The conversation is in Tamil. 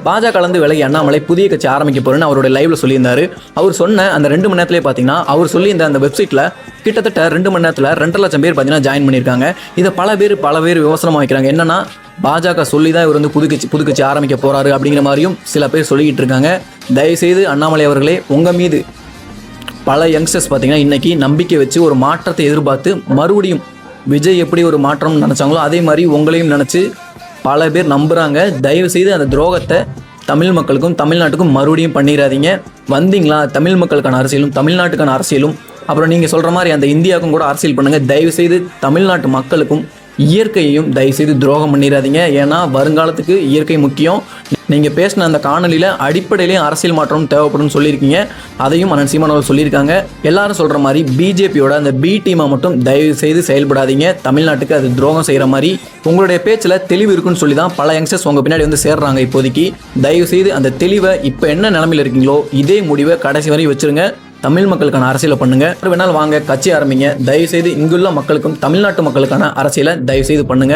பாஜகலேருந்து விலகி அண்ணாமலை புதிய கட்சி ஆரம்பிக்க போறேன்னு அவருடைய லைவ்ல சொல்லியிருந்தாரு. அவர் சொன்ன அந்த 2 மணி நேரத்திலே பார்த்தீங்கன்னா அவர் சொல்லியிருந்த அந்த வெப்சைட்ல கிட்டத்தட்ட 2 மணி நேரத்தில் 2.5 லட்சம் பேர் பார்த்தீங்கன்னா ஜாயின் பண்ணியிருக்காங்க. இதை பல பேர் விமர்சனமாக வைக்கிறாங்க. என்னன்னா பாஜக சொல்லி தான் இவர் வந்து புது கட்சி ஆரம்பிக்க போறாரு அப்படிங்கிற மாதிரியும் சில பேர் சொல்லிக்கிட்டு இருக்காங்க. தயவுசெய்து அண்ணாமலை அவர்களே, உங்கள் மீது பல யங்ஸ்டர்ஸ் பார்த்தீங்கன்னா இன்னைக்கு நம்பிக்கை வச்சு ஒரு மாற்றத்தை எதிர்பார்த்து மறுபடியும் விஜய் எப்படி ஒரு மாற்றம் நினச்சாங்களோ அதே மாதிரி உங்களையும் நினச்சி பல பேர் நம்புகிறாங்க. தயவுசெய்து அந்த துரோகத்தை தமிழ் மக்களுக்கும் தமிழ்நாட்டுக்கும் மறுபடியும் பண்ணிடாதீங்க. வந்தீங்களா தமிழ் மக்களுக்கான அரசியலும் தமிழ்நாட்டுக்கான அரசியலும் அப்புறம் நீங்கள் சொல்கிற மாதிரி அந்த இந்தியாவுக்கும் கூட அரசியல் பண்ணுங்கள். தயவுசெய்து தமிழ்நாட்டு மக்களுக்கும் இயற்கையையும் தயவுசெய்து துரோகம் பண்ணிடாதீங்க. ஏன்னா வருங்காலத்துக்கு இயற்கை முக்கியம். நீங்கள் பேசின அந்த காணொலியில் அடிப்படையிலேயும் அரசியல் மாற்றம் தேவைப்படும் சொல்லியிருக்கீங்க. அதையும் அண்ணன் சீமான் அவர்கள் சொல்லியிருக்காங்க. எல்லாரும் சொல்கிற மாதிரி பிஜேபியோட அந்த பி டீமை மட்டும் தயவு செய்து செயல்படாதீங்க. தமிழ்நாட்டுக்கு அது துரோகம் செய்கிற மாதிரி உங்களுடைய பேச்சில் தெளிவு இருக்குன்னு சொல்லி தான் பல யங்ஸ்டர்ஸ் உங்கள் பின்னாடி வந்து சேர்றாங்க. இப்போதைக்கு தயவு செய்து அந்த தெளிவை இப்போ என்ன நிலமையில் இருக்கீங்களோ இதே முடிவை கடைசி வரை வச்சுருங்க. தமிழ் மக்களுக்கான அரசியலை பண்ணுங்க. வேணாலும் வாங்க கட்சி ஆரம்பிங்க. தயவுசெய்து இங்குள்ள மக்களுக்கும் தமிழ்நாட்டு மக்களுக்கான அரசியலை தயவுசெய்து பண்ணுங்க.